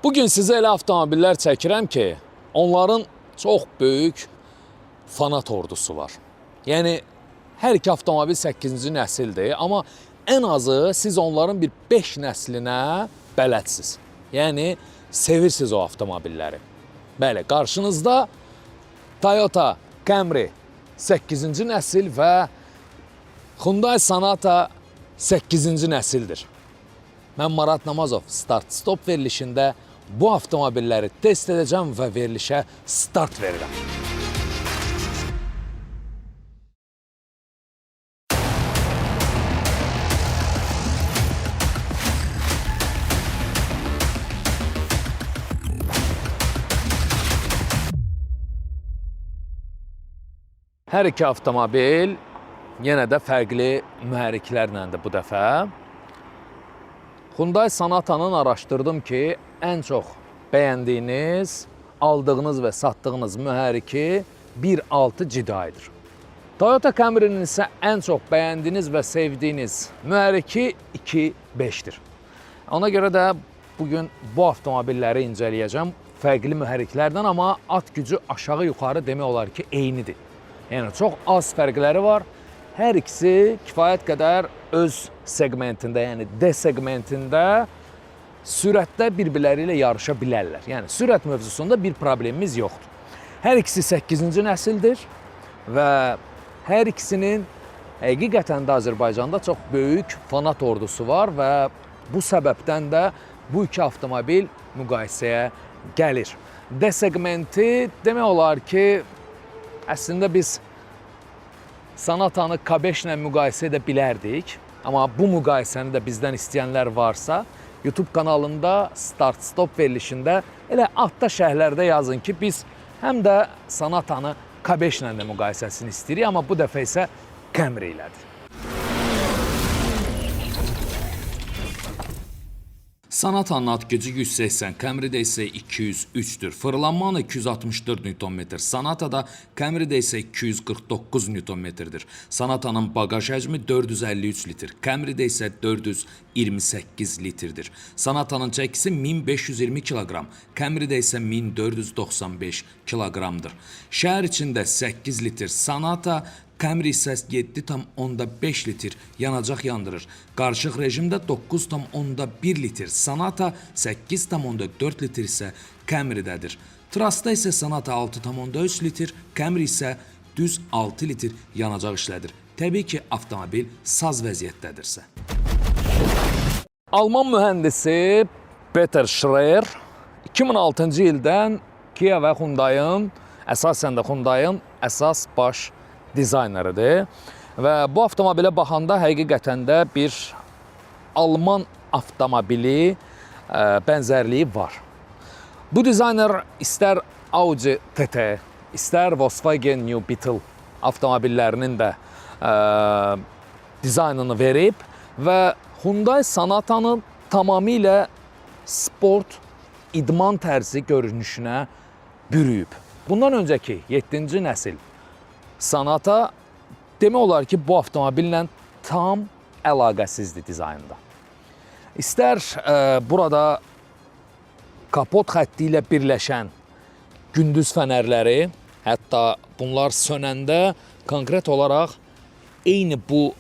Bugün sizə elə avtomobillər çəkirəm ki, onların çox böyük fanat ordusu var. Yəni, hər iki avtomobil 8-ci nəsildir, amma ən azı siz onların bir 5 nəslinə bələdsiniz. Yəni, sevirsiniz o avtomobilləri. Bəli, qarşınızda Toyota Camry 8-ci nəsil və Hyundai Sonata 8-ci nəsildir. Mən Marat Namazov start-stop verilişində bu avtomobilləri test edəcəm və verilişə start verirəm. Hər iki avtomobil yenə də fərqli mühərriklərlədir bu dəfə. Hyundai Sonata'nın araşdırdım ki, ən çox bəyəndiyiniz, aldığınız və satdığınız mühərriki 1.6 GDI-dir. Toyota Camry'nin isə ən çox bəyəndiyiniz və sevdiyiniz mühərriki 2.5-dir. Ona görə də bugün bu avtomobilləri incələyəcəm fərqli mühərriklərdən, amma at gücü aşağı-yuxarı demək olar ki, eynidir. Yəni, çox az fərqləri var. Hər ikisi kifayət qədər öz segmentində, yəni D segmentində sürətdə bir-birləri ilə yarışa bilərlər. Yəni, sürət mövzusunda bir problemimiz yoxdur. Hər ikisi 8-ci nəsildir və hər ikisinin həqiqətən də Azərbaycanda çox böyük fanat ordusu var və bu səbəbdən də bu iki avtomobil müqayisəyə gəlir. D segmenti demək olar ki, əslində biz Sonata'nı K5 ilə müqayisə edə bilərdik. Amma bu müqayisəni də bizdən istəyənlər varsa, YouTube kanalında start-stop verilişində elə altda şərhlərdə yazın ki, biz həm də Sonata'nı K5 ilə də müqayisəsini istəyirik, amma bu dəfə isə Camry ilədir. Sonata'nın at gücü 180, Camry'də isə 203'dür. Fırlanma 264 Nm. Sonata'da, Camry'də isə 249 Nm-dir. Sonata'nın bagaj həcmi 453 litr, Camry'də isə 428 litrdir. Sonata'nın çəkisi 1520 kg, Camry'də isə 1495 kg-dır. Şəhər içində 8 litr Sonata, Camry isə 7,5 litr yanacaq yandırır. Qarışıq rejimdə 9,1 litr Sonata, 8,4 litr isə Camry'dədir. Trasda isə Sonata 6,3 litr, Camry isə düz 6 litr yanacaq işlədir. Təbii ki, avtomobil saz vəziyyətdədirsə. Alman mühəndisi Peter Schreier 2006-cı ildən Kia və Hyundai'ın, əsasən də Hyundai'ın əsas baş dizayneridir və bu avtomobilə baxanda həqiqətən də bir Alman avtomobili bənzərliyi var. Bu dizayner istər Audi TT, istər Volkswagen New Beetle avtomobillərinin də dizaynını verib və Hyundai Sonata'nı tamamilə sport, idman tərzi görünüşünə bürüyüb. Bundan öncəki 7-ci nəsil Sonata demək olar ki, bu avtomobillə tam əlaqəsizdir dizaynda. İstər burada kapot xətti ilə birləşən gündüz fənərləri, hətta bunlar sönəndə konkret olaraq eyni bu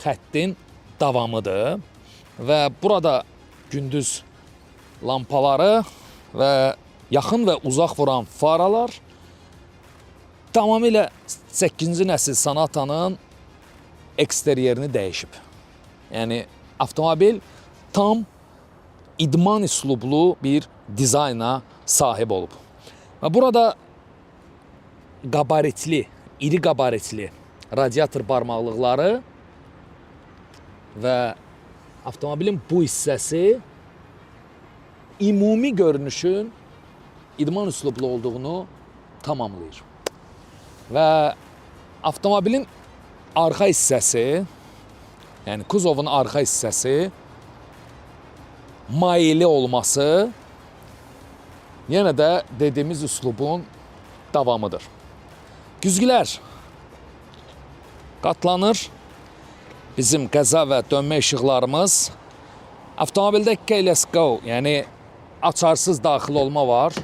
xəttin davamıdır və burada gündüz lampaları və yaxın və uzaq vuran faralar tamamilə 8-ci nəsil Sonata'nın eksteryerini dəyişib. Yəni, avtomobil tam idman üslublu bir dizayna sahib olub. Və burada qabaritli, iri qabaritli radiator barmaqlıqları və avtomobilin bu hissəsi ümumi görünüşün idman üslublu olduğunu tamamlayır. Və avtomobilin arxa hissəsi, yəni kuzovun arxa hissəsi mayeli olması yenə də dediyimiz üslubun davamıdır. Güzgülər qatlanır. Bizim qəza və dönmə işıqlarımız Avtomobildə keyless go, yəni açarsız daxil olma var.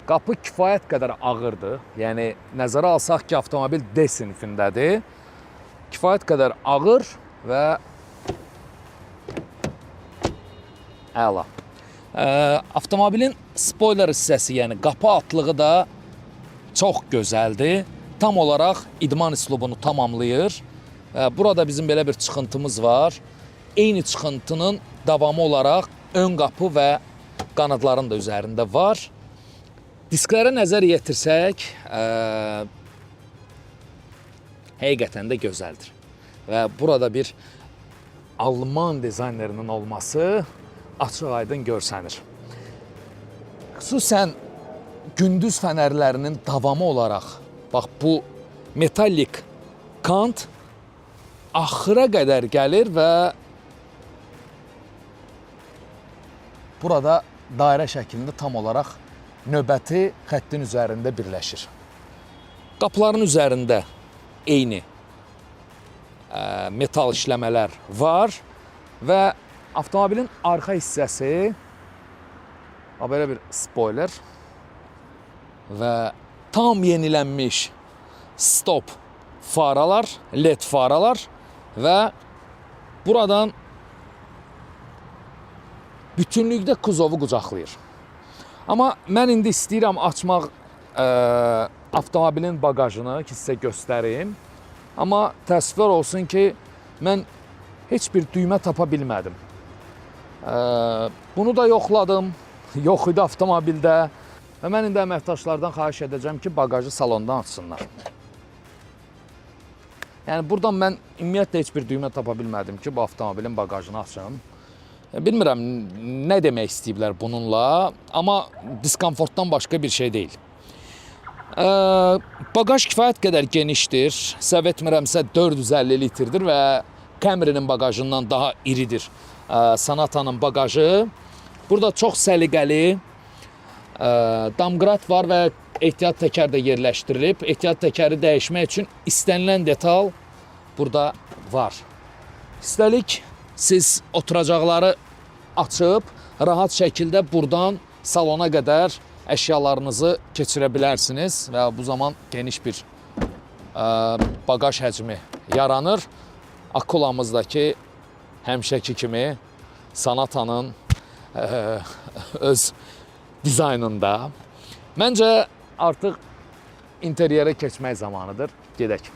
Qapı kifayət qədər ağırdır. Yəni nəzərə alsaq ki, avtomobil D sinifindədir. Kifayət qədər ağır və əla. Avtomobilin spoiler hissəsi, yəni qapı altlığı da çox gözəldir. Tam olaraq idman üslubunu tamamlayır. Burada bizim belə bir çıxıntımız var. Eyni çıxıntının davamı olaraq ön qapı və qanadların da üzərində var. Disklərə nəzər yetirsək, həqiqətən də gözəldir. Və burada bir Alman dizaynerinin olması açıq-aydın görsənir. Xüsusən gündüz fənərlərinin davamı olaraq, bax bu metallik kant axıra qədər gəlir və burada dairə şəklində tam olaraq növbəti xəttin üzərində birləşir. Qapıların üzərində eyni metal işləmələr var və avtomobilin arxa hissəsi belə bir spoiler və tam yenilənmiş stop faralar, led faralar və buradan bütünlükdə kuzovu qucaqlayır. Amma mən indi istəyirəm açmaq avtomobilin bagajını ki, sizə göstərim. Amma təəssüflər olsun ki, mən heç bir düymə tapa bilmədim. Bunu da yoxladım, yox idi avtomobildə və mən indi əməkdaşlardan xahiş edəcəm ki, bagajı salondan açsınlar. Yəni, buradan mən ümumiyyətlə heç bir düymə tapa bilmədim ki, bu avtomobilin bagajını açım. Bilmirəm, nə demək istəyiblər bununla, amma diskomfortdan başqa bir şey deyil. Bagaj kifayət qədər genişdir. Səhv etmirəmsə 450 litrdir və Camry'nin bagajından daha iridir Sonata'nın bagajı. Burada çox səliqəli damqrat var və ehtiyat təkər də yerləşdirilib. Ehtiyat təkəri dəyişmək üçün istənilən detal burada var. Üstəlik, siz oturacaqları açıb, rahat şəkildə buradan salona qədər əşyalarınızı keçirə bilərsiniz və bu zaman geniş bir bagaj həcmi yaranır. Akulamızdakı həmişəki kimi Sonata'nın öz dizaynında. Məncə artıq interyerə keçmək zamanıdır. Gedək.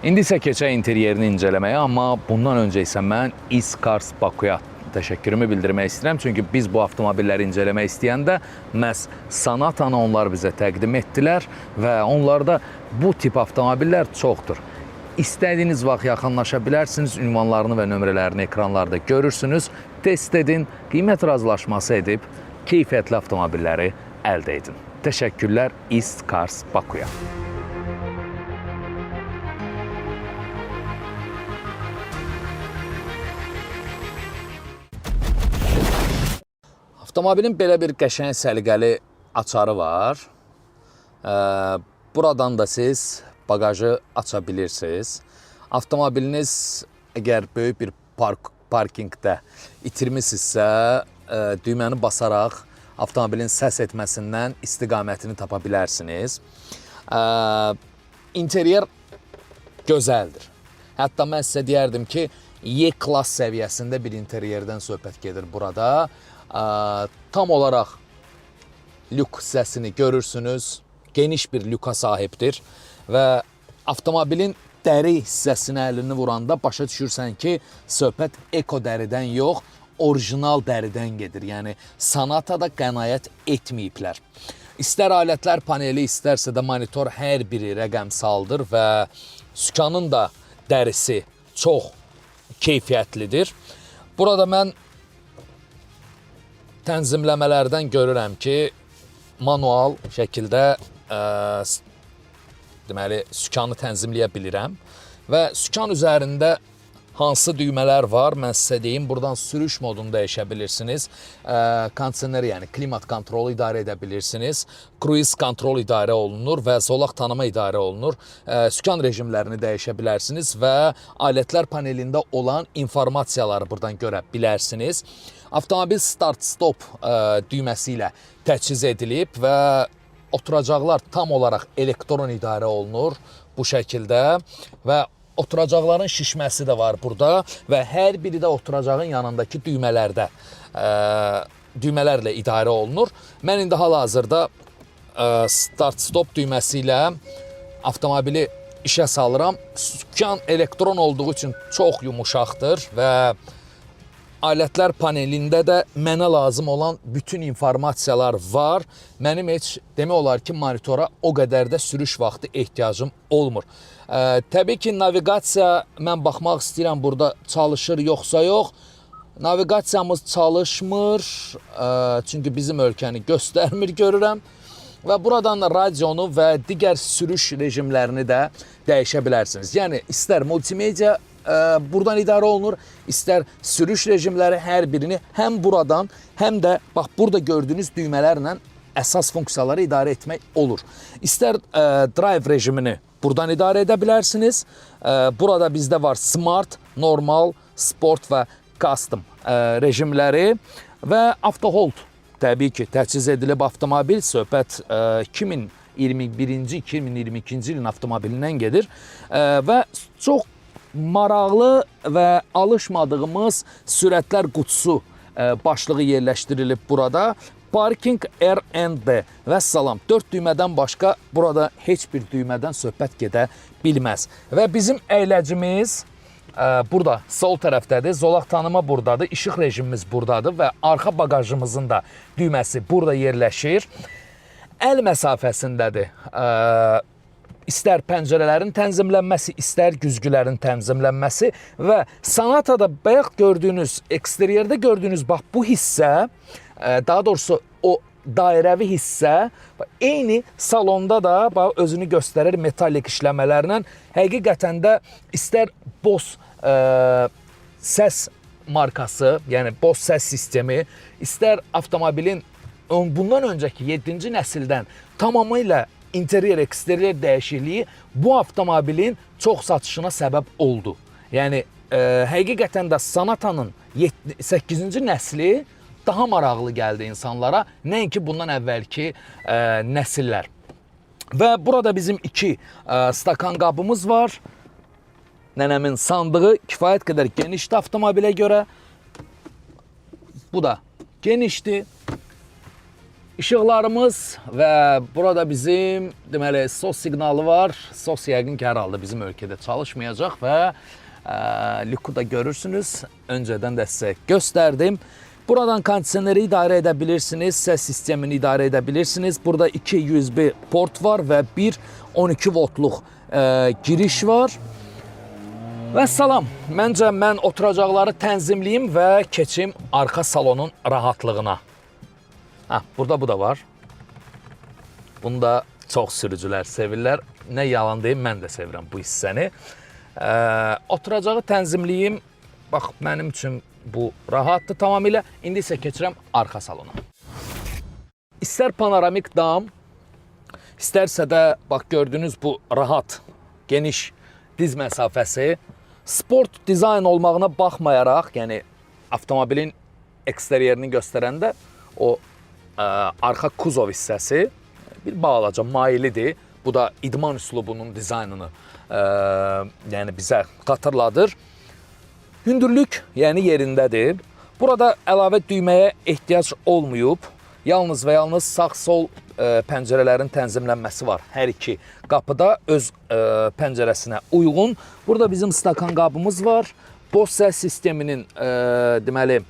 İndi isə keçək interyerini incələməyə, amma bundan öncə isə mən İSCARS Bakuya təşəkkürümü bildirmək istəyirəm. Çünki biz bu avtomobilləri incələmək istəyəndə məhz Sonata'nı onlar bizə təqdim etdilər və onlarda bu tip avtomobillər çoxdur. İstədiyiniz vaxt yaxınlaşa bilərsiniz, ünvanlarını və nömrələrini ekranlarda görürsünüz, test edin, qiymət razılaşması edib, keyfiyyətli avtomobilləri əldə edin. Təşəkkürlər İSCARS Bakuya. Avtomobilin belə bir qəşəng səliqəli açarı var. Buradan da siz bagajı aça bilirsiniz. Avtomobiliniz əgər böyük bir parkingdə itirmişsinizsə, düyməni basaraq avtomobilin səs etməsindən istiqamətini tapa bilərsiniz. İnteryer gözəldir. Hətta mən sizə deyərdim ki, E-klass səviyyəsində bir interyerdən söhbət gedir burada. Tam olaraq lük hissəsini görürsünüz. Geniş bir lüka sahibdir və avtomobilin dəri hissəsinə əlini vuranda başa düşürsən ki, söhbət eko dəridən yox, orijinal dəridən gedir. Yəni, Sonata'da qənaət etməyiblər. İstər alətlər paneli, istərsə də monitor hər biri rəqəmsaldır və sükanın da dərisi çox keyfiyyətlidir. Burada mən tənzimləmələrdən görürəm ki, manual şəkildə deməli, sükanı tənzimləyə bilirəm və sükan üzərində hansı düymələr var, mən sizə deyim. Buradan sürüş modunu dəyişə bilirsiniz. Kondisioner, yəni klimat kontrolu idarə edə bilirsiniz. Cruise kontrol idarə olunur və zolaq tanıma idarə olunur. Sükan rejimlərini dəyişə bilərsiniz və alətlər panelində olan informasiyaları buradan görə bilərsiniz. Avtomobil start-stop düyməsi ilə təchiz edilib və oturacaqlar tam olaraq elektron idarə olunur bu şəkildə və oturacaqların şişməsi də var burada və hər biri də oturacağın yanındakı düymələrlə idarə olunur. Mən indi hal-hazırda start-stop düyməsi ilə avtomobili işə salıram. Sükan elektron olduğu üçün çox yumuşaqdır və alətlər panelində də mənə lazım olan bütün informasiyalar var. Mənim heç demək olar ki, monitora o qədər də sürüş vaxtı ehtiyacım olmur. Təbii ki, naviqasiya mən baxmaq istəyirəm burada çalışır yoxsa yox. Naviqasiyamız çalışmır, çünki bizim ölkəni göstərmir görürəm. Və buradan da radionu və digər sürüş rejimlərini də dəyişə bilərsiniz. Yəni, istər multimedia buradan idarə olunur, istər sürüş rejimləri hər birini həm buradan, həm də bax burada gördüyünüz düymələrlə əsas funksiyaları idarə etmək olur. İstər drive rejimini buradan idarə edə bilərsiniz. Burada bizdə var smart, normal, sport və custom rejimləri və auto hold. Təbii ki, təchiz edilib avtomobil, söhbət 2021-ci, 2022-ci ilin avtomobilindən gedir və çox maraqlı və alışmadığımız sürətlər qutusu başlığı yerləşdirilib burada. Parking R&D və salam. 4 düymədən başqa burada heç bir düymədən söhbət gedə bilməz. Və bizim əyləcimiz burada sol tərəfdədir. Zolaq tanıma buradadır. İşıq rejimimiz buradadır və arxa bagajımızın da düyməsi burada yerləşir. Əl məsafəsindədir. İstər pəncərələrin tənzimlənməsi, istər güzgülərin tənzimlənməsi və Sonatada bayaq gördüyünüz, eksteryerdə gördüyünüz bax bu hissə, daha doğrusu o dairəvi hissə eyni salonda da bax, özünü göstərir metallik işləmələrlə. Həqiqətən də istər Bose səs markası, yəni Bose səs sistemi, istər avtomobilin bundan öncəki 7-ci nəsildən tamamilə interyer, eksteryer dəyişikliyi bu avtomobilin çox satışına səbəb oldu. Yəni, həqiqətən də Sonatanın 8-ci nəsli daha maraqlı gəldi insanlara, nəinki bundan əvvəlki nəsillər. Və burada bizim 2 stakan qabımız var. Nənəmin sandığı kifayət qədər genişdir avtomobilə görə. Bu da genişdir. İşıqlarımız və burada bizim deməli SOS siqnalı var. SOS yəqin ki, hər halda bizim ölkədə çalışmayacaq və Liku da görürsünüz. Öncədən də sizə göstərdim. Buradan kondisioneri idarə edə bilirsiniz, səs sistemini idarə edə bilirsiniz. Burada 2 USB port var və bir 12 voltluq giriş var. Və salam, məncə mən oturacaqları tənzimliyim və keçim arxa salonun rahatlığına. Burada bu da var. Bunu da çox sürücülər sevirlər. Nə yalan deyim, mən də sevirəm bu hissəni. Oturacağı tənzimliyim, bax, mənim üçün bu rahatdır tamamilə. İndi isə keçirəm arxa salona. İstər panoramik dam, istərsə də, bax, gördüyünüz bu rahat, geniş diz məsafəsi, sport dizayn olmağına baxmayaraq, yəni avtomobilin eksteryerini göstərəndə o arxa kuzov hissəsi bir balaca mailidir. Bu da idman üslubunun dizaynını yəni bizə xatırladır. Hündürlük yəni yerindədir. Burada əlavə düyməyə ehtiyac olmayıb. Yalnız və yalnız sağ-sol pəncərələrin tənzimlənməsi var. Hər iki qapıda öz pəncərəsinə uyğun. Burada bizim stakan qabımız var. Bose səs sisteminin deməli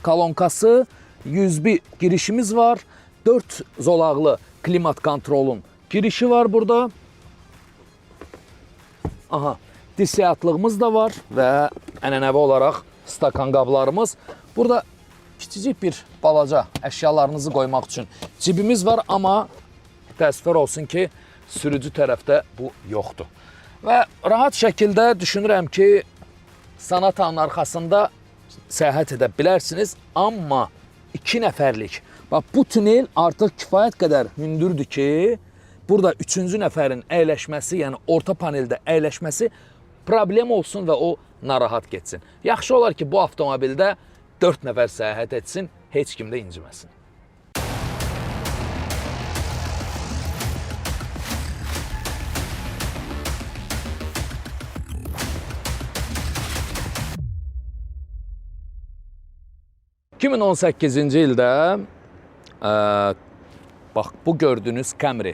kolonkası, USB girişimiz var. 4 zolaqlı klimat kontrolun girişi var burada. Aha, disiyatlığımız da var və ənənəvi olaraq stakan qablarımız. Burada kiçicik bir balaca əşyalarınızı qoymaq üçün cibimiz var, amma təəssüflər olsun ki, sürücü tərəfdə bu yoxdur. Və rahat şəkildə düşünürəm ki, Sanatanın arxasında səyahət edə bilərsiniz, amma 2 nəfərlik. Bax, bu tunel artıq kifayət qədər hündürdür ki, burada 3-cü nəfərin əyləşməsi, yəni orta paneldə əyləşməsi problem olsun və o narahat getsin. Yaxşı olar ki, bu avtomobildə 4 nəfər səyahət etsin, heç kim də inciməsin. ...2018-ci ildə bax, bu gördüyünüz Camry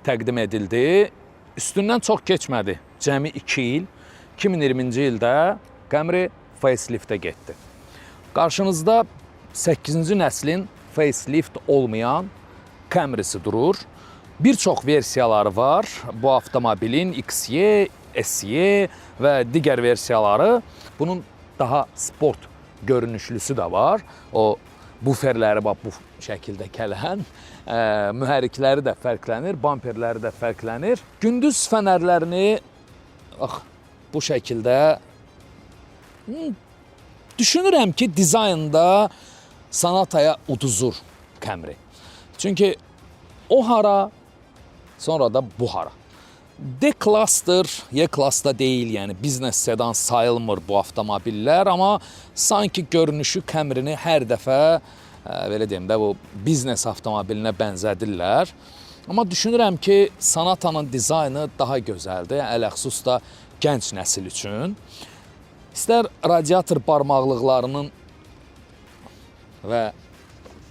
təqdim edildi. Üstündən çox keçmədi. Cəmi 2 il. 2020-ci ildə Camry faceliftə getdi. Qarşınızda 8-ci nəslin facelift olmayan Camry'si durur. Bir çox versiyaları var. Bu avtomobilin XY, SY və digər versiyaları. Bunun daha sport görünüşlüsü də var. O buferləri bax, bu şəkildə gələn, mühərrikləri də fərqlənir, bamperləri də fərqlənir. Gündüz fənərlərini bax, bu şəkildə düşünürəm ki, dizaynda Sonataya uduzur Camry. Çünki o hara, sonra da bu hara. D-klassdır, Y-klassda deyil, yəni biznes sedan sayılmır bu avtomobillər, amma sanki görünüşü Camry'ni hər dəfə, belə deyim də, bu biznes avtomobilinə bənzədirlər. Amma düşünürəm ki, Sonatanın dizaynı daha gözəldir, ələxsus da gənc nəsil üçün. İstər radiator barmaqlıqlarının və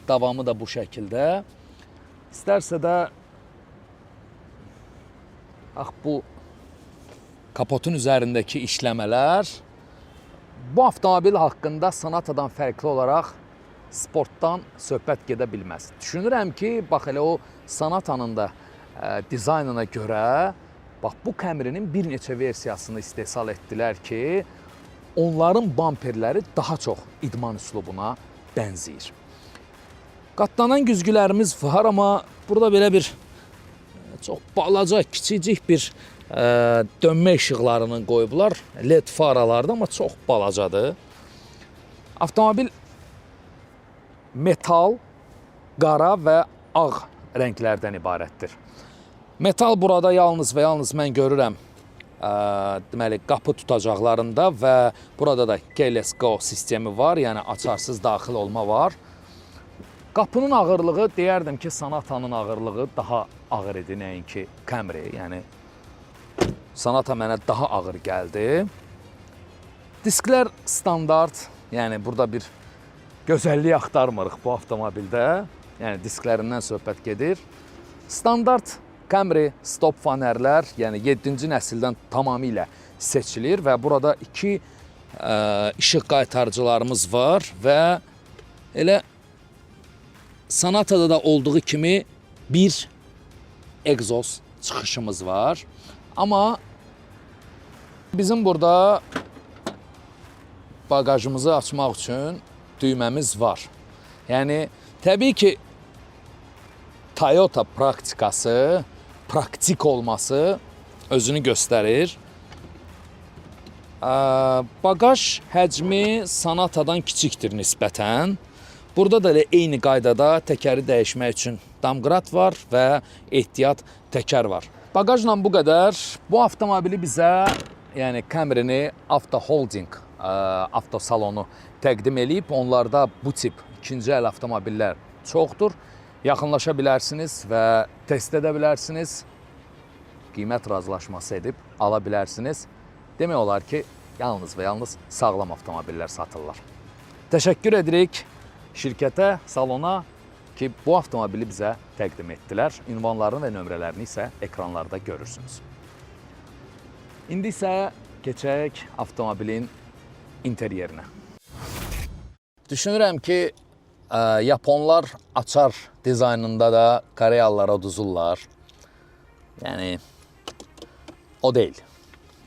davamı da bu şəkildə, istərsə də bu kapotun üzərindəki işləmələr bu avtomobil haqqında Sonatadan fərqli olaraq sportdan söhbət gedə bilməz. Düşünürəm ki, bax elə o Sonatanın da dizaynına görə bax bu Camry'nin bir neçə versiyasını istehsal etdilər ki, onların bamperləri daha çox idman üslubuna bənzəyir. Qatlanan güzgülərimiz var, amma burada belə bir çox balaca, kiçicik bir dönmə işıqlarını qoyublar. LED faralarda, amma çox balacadır. Avtomobil metal, qara və ağ rənglərdən ibarətdir. Metal burada yalnız və yalnız mən görürəm deməli, qapı tutacaqlarında və burada da keyless go sistemi var, yəni açarsız daxil olma var. Qapının ağırlığı, deyərdim ki, Sonatanın ağırlığı daha ağır idi, nəinki Camry. Yəni, Sonata mənə daha ağır gəldi. Disklər standart, yəni burada bir gözəllik axtarmırıq bu avtomobildə. Yəni, disklərindən söhbət gedir. Standart Camry stop fanərlər, yəni 7-ci nəsildən tamamilə seçilir və burada 2 işıq qaytarıcılarımız var və elə Sonatada da olduğu kimi bir egzoz çıxışımız var. Amma bizim burada bagajımızı açmaq üçün düyməmiz var. Yəni, təbii ki, Toyota praktikası, praktik olması özünü göstərir. Bagaj həcmi Sonatadan kiçikdir nisbətən. Burada da eyni qaydada təkəri dəyişmək üçün damqrat var və ehtiyat təkər var. Bagajla bu qədər. Bu avtomobili bizə, yəni Camry'ni Avto Holding avtosalonu təqdim edib. Onlarda bu tip ikinci əl avtomobillər çoxdur. Yaxınlaşa bilərsiniz və test edə bilərsiniz. Qiymət razılaşması edib ala bilərsiniz. Demək olar ki, yalnız və yalnız sağlam avtomobillər satırlar. Təşəkkür edirik şirkətə, salona ki, bu avtomobili bizə təqdim etdilər. Ünvanlarını və nömrələrini isə ekranlarda görürsünüz. İndi isə keçək avtomobilin interyerinə. Düşünürəm ki, Yaponlar açar dizaynında da Koreyalılara uduzurlar. Yəni, o deyil.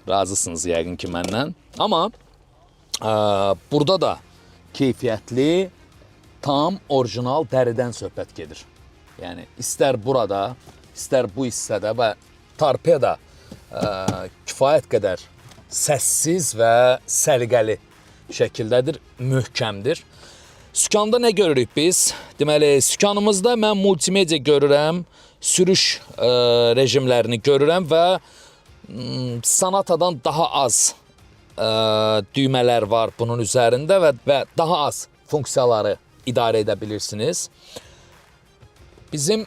Razısınız yəqin ki, məndən. Amma burada da keyfiyyətli, tam orijinal dəridən söhbət gedir. Yəni, istər burada, istər bu hissədə və torpeda kifayət qədər səssiz və səliqəli şəkildədir, möhkəmdir. Sükanda nə görürük biz? Deməli, sükanımızda mən multimedia görürəm, sürüş rejimlərini görürəm və Sonatadan daha az düymələr var bunun üzərində və daha az funksiyaları idarə edə bilirsiniz. Bizim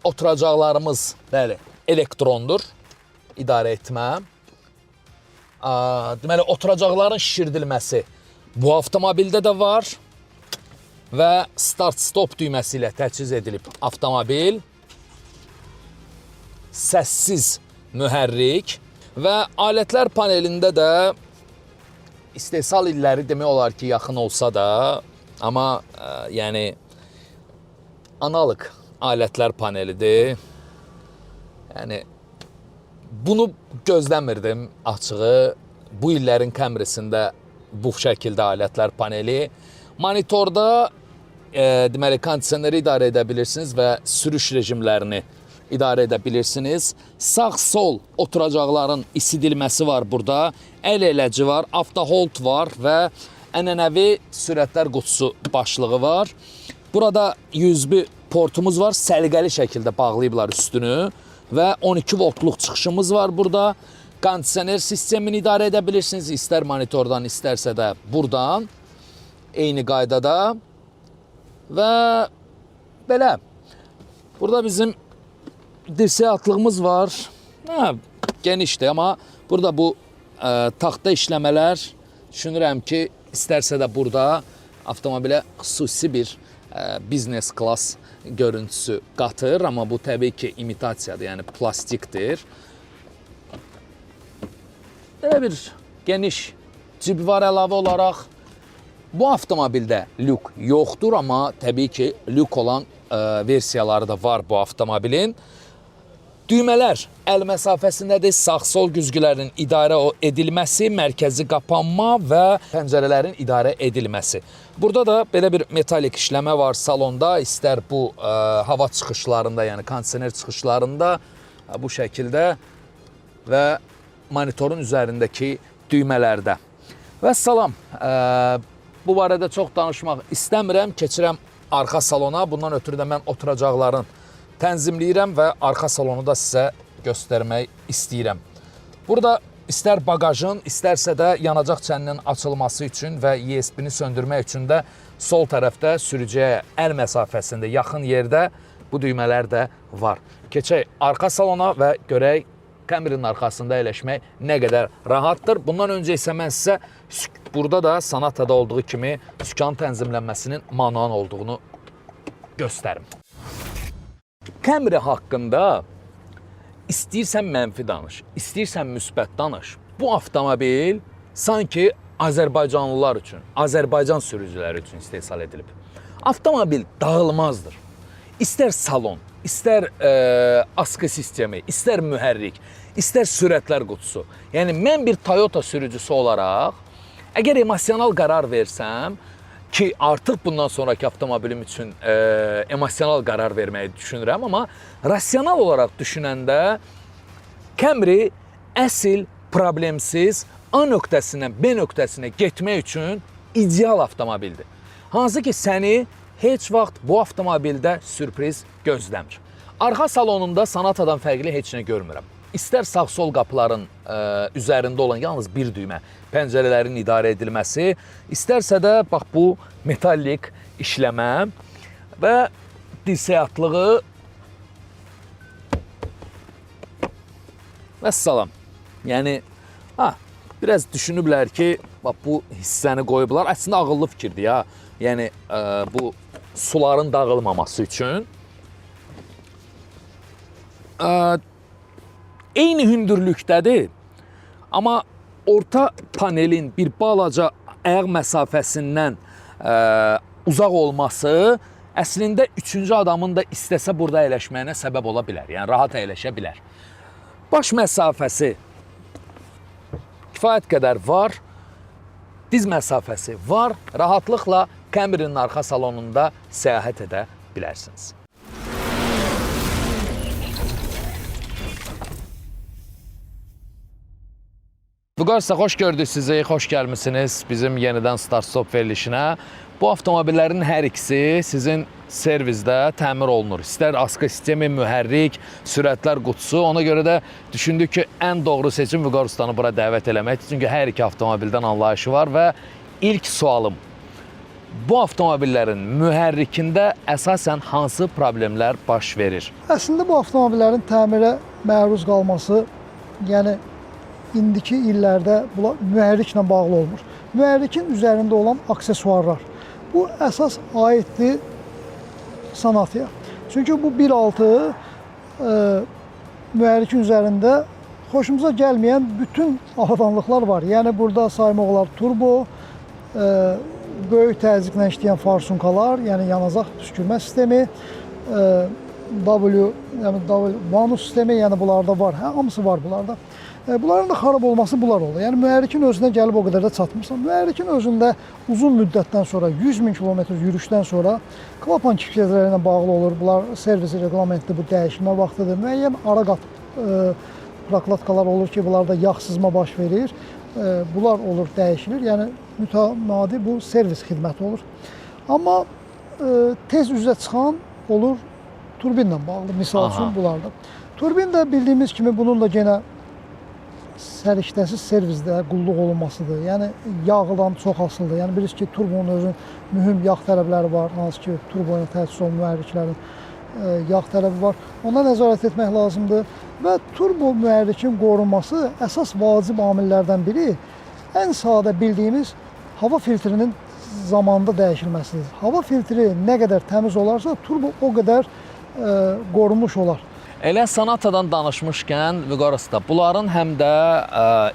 oturacaqlarımız bəli, elektrondur, idarə etmə. Deməli, oturacaqların şişirdilməsi bu avtomobildə də var və start-stop düyməsi ilə təchiz edilib avtomobil. Səssiz mühərrik və alətlər panelində də istehsal illəri demək olar ki, yaxın olsa da, amma yəni analog alətlər panelidir. Yəni bunu gözləmirdim açığı. Bu illərin Camrysində bu şəkildə alətlər paneli. Monitorda deməli kondisioneri idarə edə bilirsiniz və sürüş rejimlərini idarə edə bilirsiniz. Sağ-sol oturacaqların isidilməsi var burada. Əl eləci var, avto-hold var və ənənəvi sürətlər qutusu başlığı var. Burada USB portumuz var. Səliqəli şəkildə bağlayıblar üstünü və 12 voltluq çıxışımız var burada. Kondisioner sistemini idarə edə bilirsiniz. İstər monitordan, istərsə də buradan. Eyni qaydada. Və belə. Burada bizim dirsək atlığımız var. Genişdir, amma burada bu taxta işləmələr düşünürəm ki, istərsə də burada avtomobilə xüsusi bir biznes klass görüntüsü qatır, amma bu təbii ki, imitasiyadır, yəni plastikdir. Belə bir geniş cib var əlavə olaraq. Bu avtomobildə lük yoxdur, amma təbii ki, lük olan versiyaları da var bu avtomobilin. Düymələr əl məsafəsindədir, sağ-sol güzgülərin idarə edilməsi, mərkəzi qapanma və pəncərələrin idarə edilməsi. Burada da belə bir metalik işləmə var salonda, istər bu hava çıxışlarında, yəni kondisioner çıxışlarında bu şəkildə və monitorun üzərindəki düymələrdə. Və salam, bu barədə çox danışmaq istəmirəm, keçirəm arxa salona, bundan ötürü də mən oturacaqların tənzimləyirəm və arxa salonu da sizə göstərmək istəyirəm. Burada istər bagajın, istərsə də yanacaq çəninin açılması üçün və USB-ni söndürmək üçün də sol tərəfdə sürücüyə əl məsafəsində yaxın yerdə bu düymələr də var. Keçək arxa salona və görək Camry'nin arxasında əyləşmək nə qədər rahatdır. Bundan öncə isə mən sizə burada da Sonatada olduğu kimi sükan tənzimlənməsinin manual olduğunu göstərim. Camry haqqında istəyirsən mənfi danış, istəyirsən müsbət danış. Bu avtomobil sanki Azərbaycanlılar üçün, Azərbaycan sürücüləri üçün istehsal edilib. Avtomobil dağılmazdır. İstər salon, istər askı sistemi, istər mühərrik, istər sürətlər qutusu. Yəni mən bir Toyota sürücüsü olaraq, əgər emosional qərar versəm, ki artıq bundan sonraki avtomobilim üçün emosional qərar verməyi düşünürəm, amma rasional olaraq düşünəndə Camry əsl problemsiz A nöqtəsindən B nöqtəsinə getmək üçün ideal avtomobildir. Hansı ki səni heç vaxt bu avtomobildə sürpriz gözləmir. Arxa salonunda Sonatadan fərqli heç nə görmürəm. İstər sağ-sol qapıların üzərində olan yalnız bir düymə, pəncərələrin idarə edilməsi, istərsə də bax bu metalik işləmə və dirsək atlığı və salam. Yəni, biraz düşünüblər ki, bax bu hissəni qoyublar. Əslində ağıllı fikirdir ya. Yəni, bu suların dağılmaması üçün. Eyni hündürlükdədir, amma orta panelin bir balaca ayaq məsafəsindən uzaq olması əslində üçüncü adamın da istəsə burada əyləşməyinə səbəb ola bilər. Yəni, rahat əyləşə bilər. Baş məsafəsi kifayət qədər var, diz məsafəsi var, rahatlıqla Camry'nin arxa salonunda səyahət edə bilərsiniz. Vüqar, xoş gördük sizi, xoş gəlmisiniz bizim yenidən Start Stop verilişinə. Bu avtomobillərin hər ikisi sizin servisdə təmir olunur. İstər aska sistemi, mühərrik, sürətlər qutusu. Ona görə də düşündük ki, ən doğru seçim Vüqar ustanı bura dəvət eləməkdir. Çünki hər iki avtomobildən anlayışı var və ilk sualım. Bu avtomobillərin mühərrikində əsasən hansı problemlər baş verir? Əslində bu avtomobillərin təmirə məruz qalması, yəni indiki illərdə mühərriklə bağlı olmur. Mühərrikin üzərində olan aksesuarlar. Bu əsas aiddir sanatıya. Çünki bu 1.6 mühərrikin üzərində xoşumuza gəlməyən bütün avadanlıqlar var. Yəni burada saymaq olar turbo, böyük təzyiqlə işləyən farsunkalar, yəni yanacaq püskürmə sistemi, W bonus sistemi, yəni bunlarda var. Hamısı var bunlarda. Bunların da xarab olması bunlar olur. Yəni mühərrikin özünə gəlib o qədər də çatmırsan. Mühərrikin özündə uzun müddətdən sonra, 100.000 kilometr yürüşdən sonra klapan kifkələri ilə bağlı olur. Bunlar servis reglamentli, bu dəyişmə vaxtıdır. Müəyyən ara qat prokladkalar olur ki, bunlarda yağ sızma baş verir. Bunlar olur, dəyişilir. Yəni mütəmadi bu servis xidməti olur. Amma tez üzə çıxan olur turbinlə bağlı. Misal üçün bunlarda. Turbin də bildiyimiz kimi bunun da yenə səriştəsiz servisdə qulluq olunmasıdır. Yəni yağdan çox asılıdır. Yəni bilirsiniz ki, turbonun özünün mühüm yağ tələbləri var, hansı ki, turbo ilə təchiz olunan mühərriklərin yağ tələbi var. Ona nəzarət etmək lazımdır və turbo mühərrikin qorunması əsas vacib amillərdən biri ən sadə bildiyimiz hava filtrinin zamanında dəyişilməsidir. Hava filtri nə qədər təmiz olarsa, turbo o qədər qorunmuş olar. Elə Sonatadan danışmışkən, Vüqar usta, bunların həm də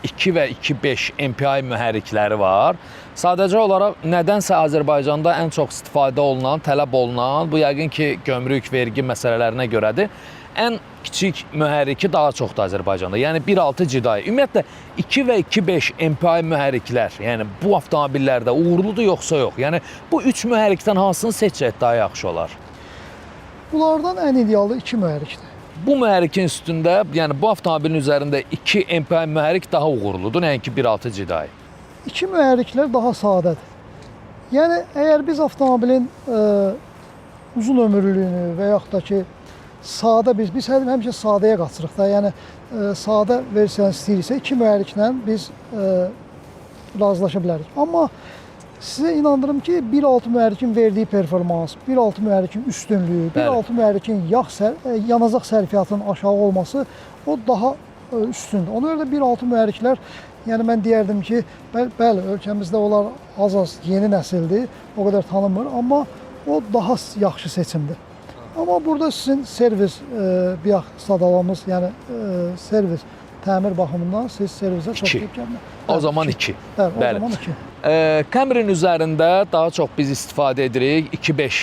2 və 2.5 MPI mühərrikləri var. Sadəcə olaraq nədənsə Azərbaycanda ən çox istifadə olunan, tələb olunan, bu yəqin ki, gömrük, vergi məsələlərinə görədir. Ən kiçik mühərriki daha çoxdur Azərbaycanda, yəni 1.6 GDI. Ümumiyyətlə 2 və 2.5 MPI mühərriklər, yəni bu avtomobillərdə uğurludur yoxsa yox? Yəni bu 3 mühərrikdən hansını seçsək daha yaxşı olar? Bunlardan ən idealı 2 mühərrikdir. Bu mühərrikin üstündə, yəni bu avtomobilin üzərində 2 MPI mühərrik daha uğurludur, nəinki 1.6 GDI. 2 mühərriklər daha sadədir. Yəni, əgər biz avtomobilin uzun ömürlülüyünü və yaxud da ki, sadə biz həmişə sadəyə qaçırıq da, yəni sadə versiyanı istəyiriksə 2 mühərriklə biz razılaşa bilərik. Amma sizə inandırım ki, 1.6 mühərrikin verdiyi performans, 1.6 mühərrikin üstünlüyü, 1.6 mühərrikin yanacaq sərfiyyatının aşağı olması o daha üstündür. Ona görə də 1.6 mühərriklər, yəni mən deyərdim ki, bəli, ölkəmizdə onlar az-az yeni nəsildir, o qədər tanınmır, amma o daha yaxşı seçimdir. Amma burada sizin servis biyax sadalamız, yəni servis təmir baxımından siz servisə çox gəlmək. O zaman 2. Bəli, o zaman 2. Camry-nin üzərində daha çox biz istifadə edirik 2.5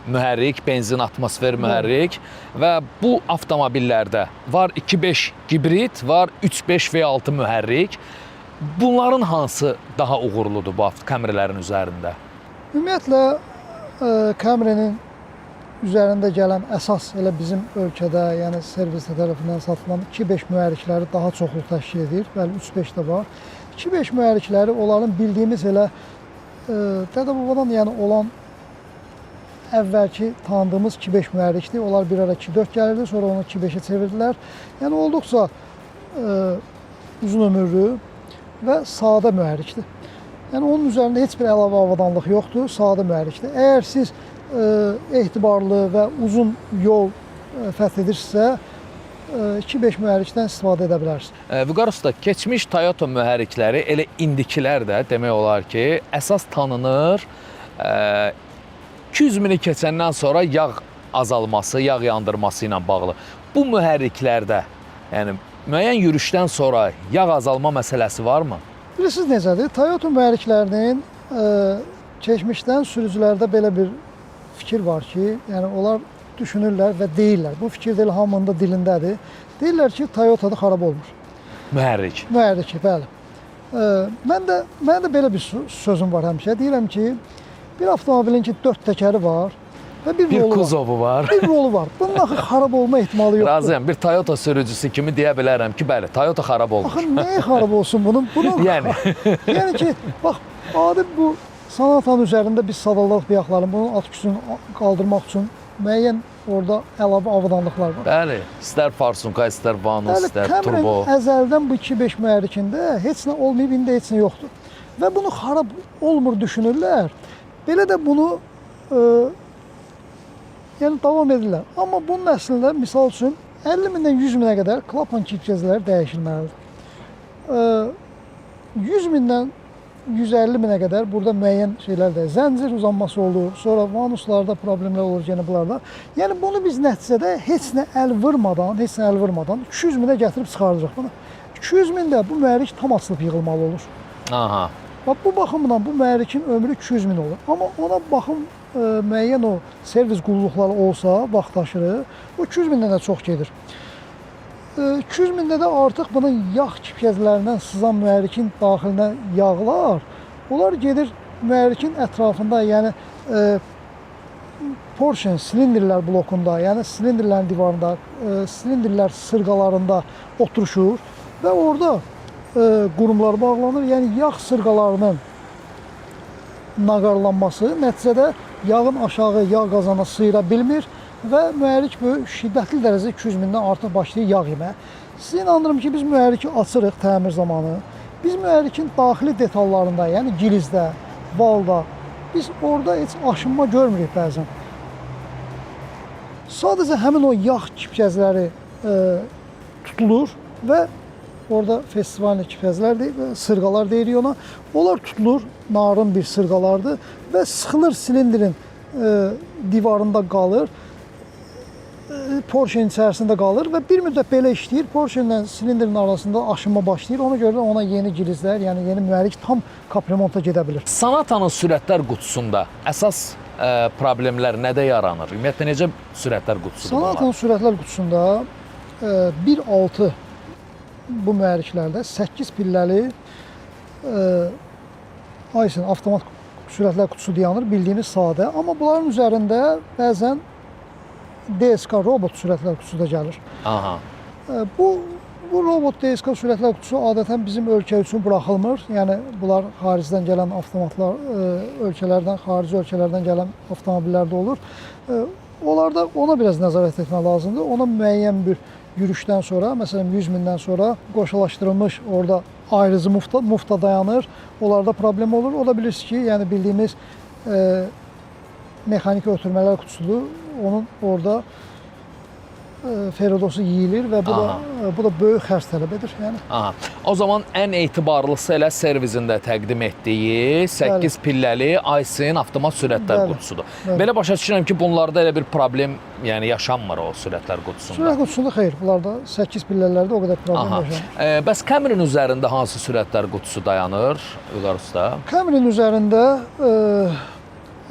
mühərrik, benzin atmosfer mühərrik və bu avtomobillərdə var 2.5 hibrid, var 3.5 V6 mühərrik. Bunların hansı daha uğurludur bu Camry-lərin üzərində? Ümumiyyətlə Camry-nin üzərində gələn əsas elə bizim ölkədə, yəni servis tərəfindən satılan 2.5 mühərrikləri daha çoxluq təşkil edir. Bəli, 3.5 də var. 2.5 mühərrikləri onların bildiyimiz elə dədə-babadan yəni olan əvvəlki tanıdığımız 2.5 mühərrikdir. Onlar bir ara 2.4 gəlirdi, sonra onu 2.5-ə çevirdilər. Yəni olduqca uzun ömürlü və sadə mühərrikdir. Yəni onun üzərində heç bir əlavə avadanlıq yoxdur, sadə mühərrikdir. Əgər siz etibarlı və uzun yol fəth edirsinizsə, 2.5 mühərrikdən istifadə edə bilərsiniz. Vüqar usta, keçmiş Toyota mühərrikləri elə indikilər də demək olar ki, əsas tanınır 200.000-i keçəndən sonra yağ azalması, yağ yandırması ilə bağlı. Bu mühərriklərdə, yəni müəyyən yürüşdən sonra yağ azalma məsələsi varmı? Bilirsiniz necədir? Toyota mühərriklərinin keçmişdən sürücülərdə belə bir fikir var ki, yəni onlar düşünürlər və deyirlər. Bu fikir də hamının da dilindədir. Deyirlər ki, Toyota'da xarab olmur. Mühərrik. Mühərrik, bəli. Mən də belə bir sözüm var həmişə. Deyirəm ki, bir avtomobilin ki 4 təkəri var, və bir Bir rolu var. kuzovu var. Bir rolu var. Bunun axı xarab olma ehtimalı yoxdur. Razıyam. Bir Toyota sürücüsü kimi deyə bilərəm ki, bəli, Toyota xarab olmur. Axı nəyə xarab olsun bunun? Yəni. Yəni ki, bax, adi bu Sonatanın üzərində biz sadalıq bıyaqların bunun at gücünü qaldırmaq üçün müəyyən orada əlavə avadanlıqlar var. Bəli, istər Farsunka, istər Vanus, istər Camry Turbo. əzəldən bu 2.5 mühərrikində heç nə olmayıb, indi heç nə yoxdur. Və bunu xarab olmur düşünürlər. Belə də bunu yəni davam edirlər. Amma bunun əslində misal üçün 50 mindən 100 minə qədər klapan kilkəcələri dəyişilməlidir. 100 mindən 150 minə qədər burada müəyyən şeylər də, zəncir uzanması olur, sonra vanuslarda problemlər olur yenə bunlarda. Yəni bunu biz nəticədə heç nə əl vurmadan 200 minə gətirib çıxardırıq bunu. 200 mində bu mühərrik tam açılıb yığılmalı olur. Aha. Bax bu baxımdan bu mühərrikin ömrü 200 min olur. Amma ona baxım müəyyən o servis qulluqları olsa, vaxtaşırı, o 200 mindən də çox gedir. 200 mində də artıq bunun yağ kipkəzlərindən sızan mühərrikin daxilinə yağlar, onlar gedir mühərrikin ətrafında, yəni portion silindirlər blokunda, yəni silindirlərin divarında, silindirlər sırğalarında oturuşur və orada qurumlar bağlanır. Yəni yağ sırğalarının naqarlanması nəticədə yağın aşağı yağ qazana sıyıra bilmir və mühərrik böyük şiddətli dərəcədə 200 mindən artıq başlayır yağ yeməyə. Sizi inandırım ki, biz mühərriki açırıq təmir zamanı. Biz mühərrikin daxili detallarında, yəni gilizdə, valda, biz orada heç aşınma görmürük bəzən. Sadəcə həmin o yağ kipkəzləri tutulur və orada festivalin kipkəzlər sırğalar deyirik ona. Onlar tutulur, narın bir sırğalardır və sıxılır silindirin divarında qalır. Porşenin içərisində qalır və bir müddət belə işləyir. Porşenlə silindirin arasında aşınma başlayır. Ona görə də ona yeni gilizlər, yəni yeni mühərrik tam kapremonta gedə bilir. Sonatanın sürətlər qutusunda əsas problemlər nədə yaranır? Ümumiyyətlə necə sürətlər qutusudur bunlar? Sonatanın sürətlər qutusunda 1.6 bu mühərriklərdə 8 pilləli Aysen avtomat sürətlər qutusu dayanır, bildiyiniz sadə. Amma bunların üzərində bəzən DSK robot sürətlər qutusu da gəlir. Aha. Bu robot DSK sürətlər qutusu adətən bizim ölkə üçün buraxılmır. Yəni bunlar xaricdən gələn avtomatlar, ölkələrdən, xarici ölkələrdən gələn avtomobillər də olur. Onlarda ona biraz nəzarət etmək lazımdır. Ona müəyyən bir yürüşdən sonra, məsələn 100 mindən sonra qoşalaşdırılmış orada ayrıcı mufta dayanır. Onlarda problem olur. O da bilirsiniz ki, yəni bildiyimiz mexaniki ötürmələr qutusudur. Onun orada ferrodosu yeyilir və bu da böyük xərc tələb edir. Yəni. Aha. O zaman ən etibarlısı elə servizində təqdim etdiyi 8 pilləli Aysen avtomat sürətlər qutusudur. Belə başa düşürəm ki, bunlarda elə bir problem, yəni yaşanmır o sürətlər qutusunda. Sürət qutusunda xeyr, bunlarda 8 pillələrdə o qədər problem yaşanmır. Bəs Camry-nin üzərində hansı sürətlər qutusu dayanır Vüqar usta? Camry-nin üzərində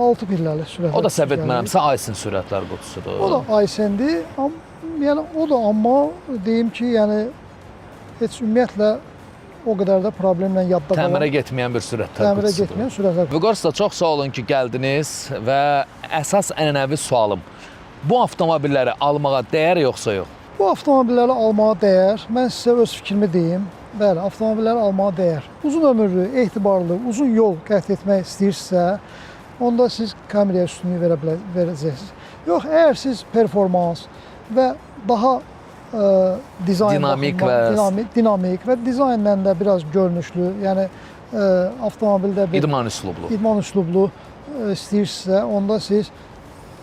6 pilləli sürətlər. O da səbət mənəmsə Aysen sürətlər qutusudur. O da Aysendir. Yəni o da amma deyim ki, yəni heç ümumiyyətlə o qədər də problemlə yadda qalan. Təmirə getməyən bir sürətlər qutusudur. Təmirə getməyən sürətlər qutusudur. Vüqar usta, çox sağ olun ki, gəldiniz və əsas ənənəvi sualım. Bu avtomobilləri almağa dəyər yoxsa yox? Bu avtomobilləri almağa dəyər. Mən sizə öz fikrimi deyim. Bəli, avtomobilləri almağa dəyər. Uzun ömürlü, etibarlı, uzun yol qət etmək istəyirsinizsə, onda siz Camry-yə üstünlük verəcəksiniz. Yox, əgər siz performans və daha dinamik və dizaynla da biraz görünüşlü, yəni avtomobildə bir İdman üslublu istəyirsinizsə, onda siz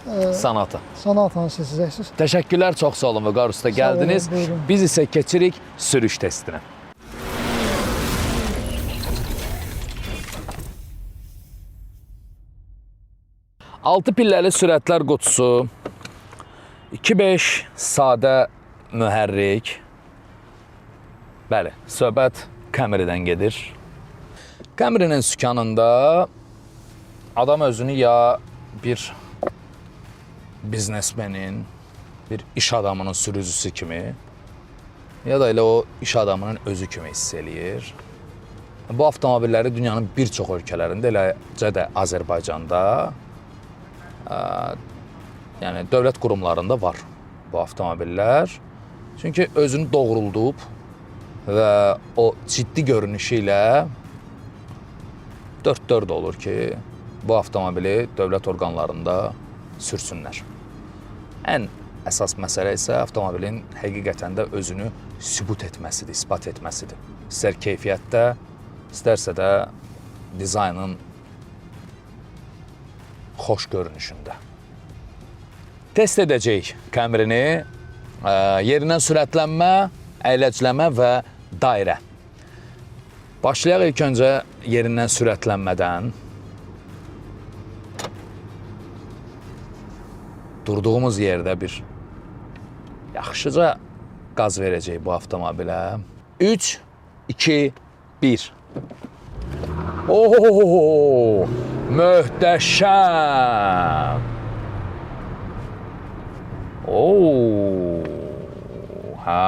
Sonatanı seçəcəksiniz. Təşəkkürlər, çox sağ olun Vüqar usta, gəldiniz. Biz isə keçirik sürüş testinə. Altı pilləli sürətlər qutusu, 2.5 sadə mühərrik. Bəli, söhbət Camry-dən gedir. Camry-nin sükanında adam özünü ya bir biznesmenin, bir iş adamının sürücüsü kimi, ya da elə o iş adamının özü kimi hiss eləyir. Bu avtomobilləri dünyanın bir çox ölkələrində, eləcə də Azərbaycanda yəni dövlət qurumlarında var bu avtomobillər. Çünki özünü doğruldub və o ciddi görünüşü ilə 4-4 olur ki, bu avtomobili dövlət orqanlarında sürsünlər. Ən əsas məsələ isə avtomobilin həqiqətən də özünü sübut etməsidir, isbat etməsidir. İstər keyfiyyətdə, istərsə də dizaynın xoş görünüşündə. Test edəcəyik Camry-ni, yerindən sürətlənmə, əyləcləmə və dairə. Başlayaq ilk öncə yerindən sürətlənmədən. Durduğumuz yerdə bir yaxşıca qaz verəcək bu avtomobilə. 3, 2, 1. Ooo, möhtəşəm. Ooo, hə.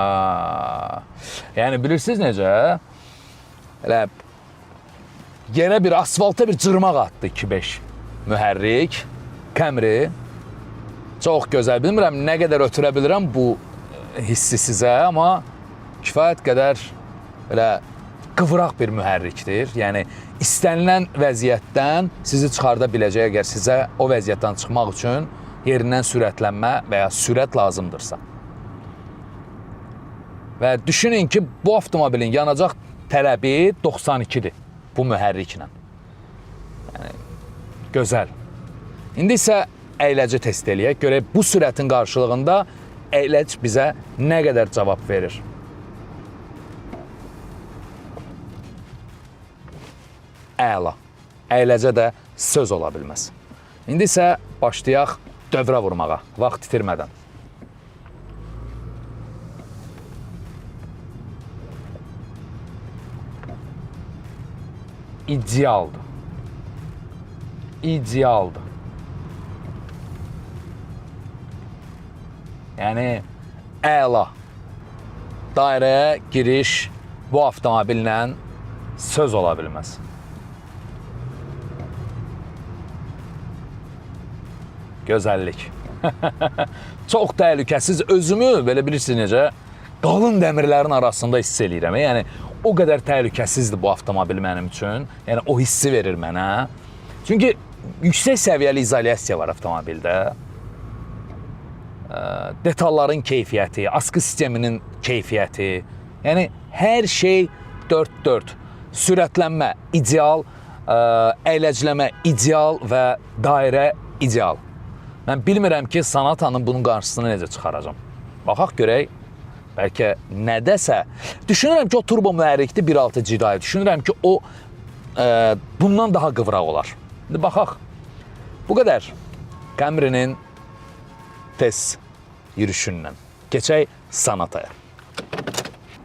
Yəni bilirsiniz necə? Elə yerə bir asfalta bir cırmaq atdı 2.5 mühərrik Camry. Çox gözəl. Bilmirəm nə qədər ötürə bilirəm bu hissi sizə, amma kifayət qədər elə qıvraq bir mühərrikdir. Yəni istənilən vəziyyətdən sizi çıxarda biləcək, əgər sizə o vəziyyətdən çıxmaq üçün yerindən sürətlənmə və ya sürət lazımdırsa. Və düşünün ki, bu avtomobilin yanacaq tələbi 92-dir bu mühərriklə. Yəni gözəl. İndi isə əyləci test eləyək. Görək bu sürətin qarşılığında əyləc bizə nə qədər cavab verir. Əla. Əyləcə də söz ola bilməz. İndi isə başlayaq dövrə vurmağa, vaxt itirmədən. İdealdır. İdealdır. Yəni, əla. Dairəyə giriş bu avtomobillə söz ola bilməz. Gözəllik. Çox təhlükəsiz. Özümü, belə bilirsiniz necə, qalın dəmirlərin arasında hiss eləyirəm. Yəni, o qədər təhlükəsizdir bu avtomobil mənim üçün. Yəni, o hissi verir mənə. Çünki yüksək səviyyəli izolyasiya var avtomobildə. Detalların keyfiyyəti, askı sisteminin keyfiyyəti, yəni hər şey 4-4. Sürətlənmə ideal, əyləcləmə ideal və dairə ideal. Mən bilmirəm ki, Sonata'nın bunun qarşısını necə çıxaracam. Baxaq görək, bəlkə nədəsə. Düşünürəm ki, o turbo mühərrikli 1.6 GDI. Düşünürəm ki, o bundan daha qıvraq olar. İndi baxaq. Bu qədər Camry-nin test yürüyüşündən. Keçək Sonata'ya.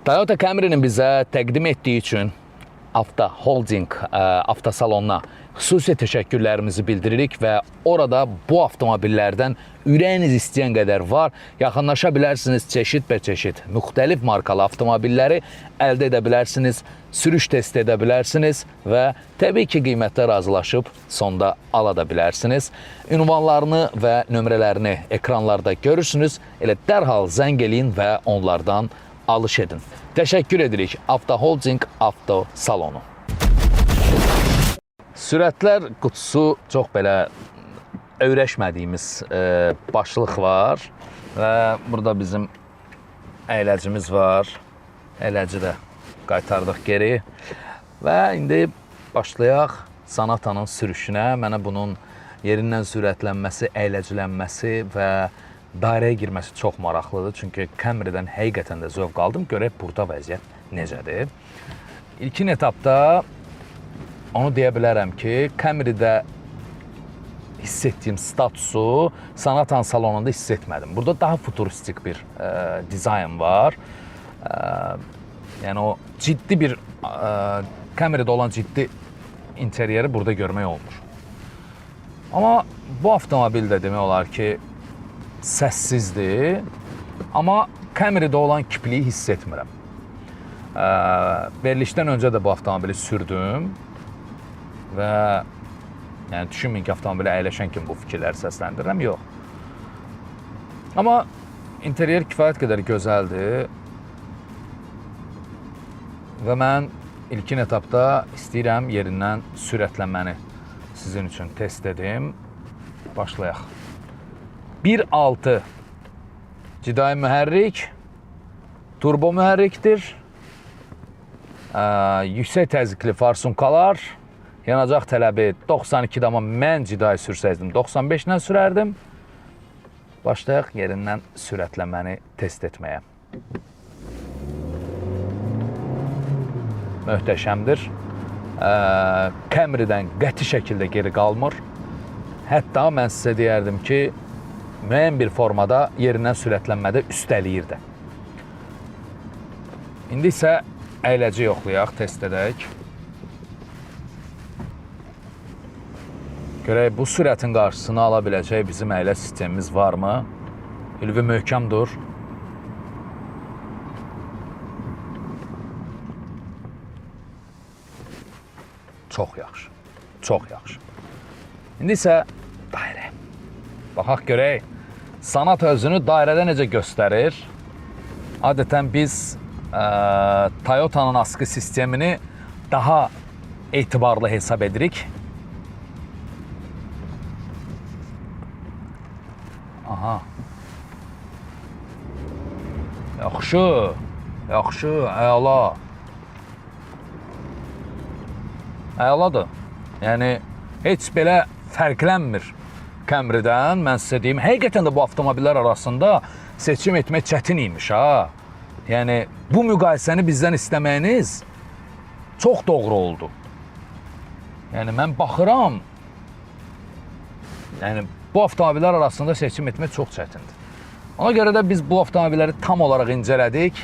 Toyota Camry-nin bizə təqdim etdiyi üçün Avto Holding avtosalonuna xüsusi təşəkkürlərimizi bildiririk və orada bu avtomobillərdən ürəyiniz istəyən qədər var. Yaxınlaşa bilərsiniz, çeşid-bə-çeşid müxtəlif markalı avtomobilləri əldə edə bilərsiniz, sürüş test edə bilərsiniz və təbii ki, qiymətlə razılaşıb sonda ala da bilərsiniz. Ünvanlarını və nömrələrini ekranlarda görürsünüz. Elə dərhal zəng eləyin və onlardan alış edin. Təşəkkür edirik Avto Holding Avto Salonu. Sürətlər qutusu çox belə öyrəşmədiyimiz başlıq var və burada bizim əyləcimiz var. Əyləci də qaytardıq geri və indi başlayaq Sonata'nın sürüşünə. Mənə bunun yerindən sürətlənməsi, əyləcilənməsi və dairəyə girməsi çox maraqlıdır. Çünki Camry-dən həqiqətən də zövq aldım. Görək burada vəziyyət necədir. İlkin etapda onu deyə bilərəm ki, Camry-də hiss etdiyim statusu Sonata'nın salonunda hiss etmədim. Burada daha futuristik bir dizayn var. Yəni o ciddi bir Camry-də olan ciddi interyeri burada görmək olmur. Amma bu avtomobil də demək olar ki, səssizdir. Amma Camry-də olan kipliyi hiss etmirəm. Verilişdən öncə də bu avtomobili sürdüm və yəni düşünməyin ki, avtomobili əyləşən kimi bu fikirləri səsləndirirəm. Yox. Amma interyer kifayət qədər gözəldir. Və mən ilkin etapda istəyirəm yerindən sürətlənməni sizin üçün test edim. Başlayaq. 1.6 cidai mühərrik, turbo mühərrikdir. Yüksək təzyiqli farsunkalar, yanacaq tələbi 92-də, amma mən cidai sürsəydim 95-lə sürərdim. Başlayaq yerindən sürətlənməni test etməyə. Möhtəşəmdir. Camry'dən qəti şəkildə geri qalmır. Hətta mən sizə deyərdim ki, müəyyən bir formada yerindən sürətlənmədə üstəliyir də. İndi isə əyləci yoxlayaq, test edək. Görək, bu sürətin qarşısını ala biləcək bizim əyləc sistemimiz varmı? Ülvi möhkəm dur. Çox yaxşı, çox yaxşı. İndi isə dairə. Baxaq görək, Sonata özünü dairədə necə göstərir? Adətən biz Toyota'nın askı sistemini daha etibarlı hesab edirik. Aha. Yaxşı, yaxşı, əla. Əladır. Yəni, heç belə fərqlənmir Camry'dən. Mən sizə deyim, həqiqətən də bu avtomobillər arasında seçim etmək çətin imiş, ha. Yəni, bu müqayisəni bizdən istəməyiniz çox doğru oldu. Yəni, mən baxıram, yəni, bu avtomobillər arasında seçim etmək çox çətindir. Ona görə də biz bu avtomobilləri tam olaraq incələdik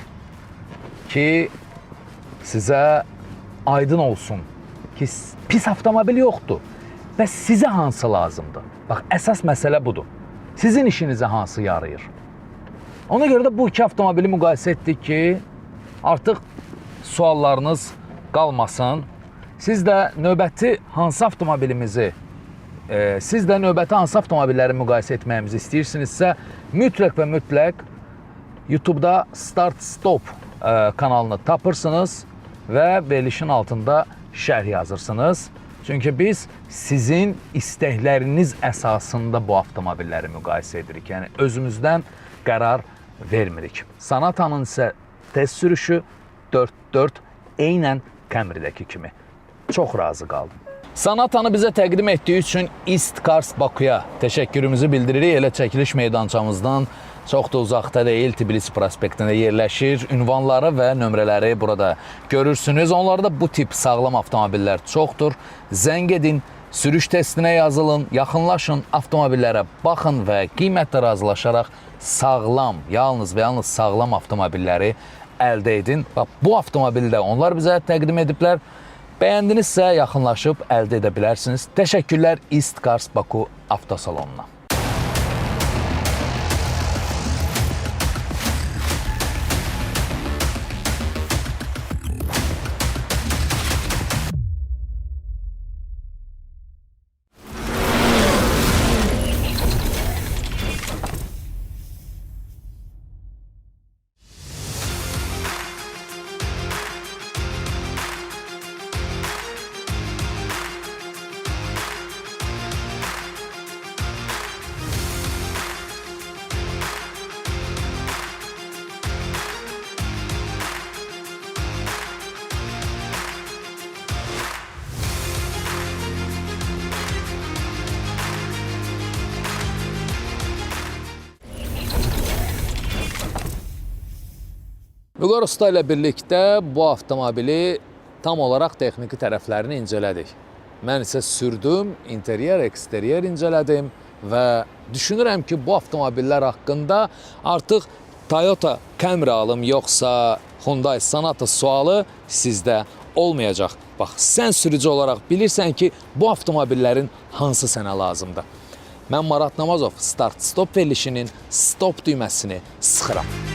ki, sizə aydın olsun ki, pis avtomobil yoxdur və sizə hansı lazımdır? Bax, əsas məsələ budur. Sizin işinizə hansı yarayır? Ona görə də bu iki avtomobili müqayisə etdik ki, artıq suallarınız qalmasın. Siz də növbəti hansı avtomobilimizi, siz də növbəti hansı avtomobilləri müqayisə etməyimizi istəyirsinizsə, mütləq və mütləq YouTube'da Start Stop kanalını tapırsınız və verilişin altında şərh yazırsınız. Çünki biz sizin istəkləriniz əsasında bu avtomobilləri müqayisə edirik. Yəni, özümüzdən qərar vermirik. Sonata'nın isə test sürüşü 4.4 eynən Camry'dəki kimi. Çox razı qaldım. Sonata'nı bizə təqdim etdiyi üçün East Cars Bakuya təşəkkürümüzü bildiririk. Elə çəkiliş meydançamızdan çox da uzaqda deyil, Tbilisi prospektində yerləşir. Ünvanları və nömrələri burada görürsünüz. Onlarda bu tip sağlam avtomobillər çoxdur. Zəng edin, sürüş testinə yazılın, yaxınlaşın, avtomobillərə baxın və qiymətlə razılaşaraq sağlam, yalnız və yalnız sağlam avtomobilləri əldə edin. Bax, bu avtomobildə onlar bizə təqdim ediblər. Bəyəndinizsə yaxınlaşıb əldə edə bilərsiniz. Təşəkkürlər East Cars Baku avtosalonuna. Vüqar Usta ilə birlikdə bu avtomobili tam olaraq texniki tərəflərini incələdik. Mən isə sürdüm, interyer, eksteryer incələdim və düşünürəm ki, bu avtomobillər haqqında artıq Toyota Camry alım yoxsa Hyundai Sonata sualı sizdə olmayacaq. Bax, sən sürücü olaraq bilirsən ki, bu avtomobillərin hansı sənə lazımdır. Mən Marat Namazov Start Stop verilişinin stop düyməsini sıxıram.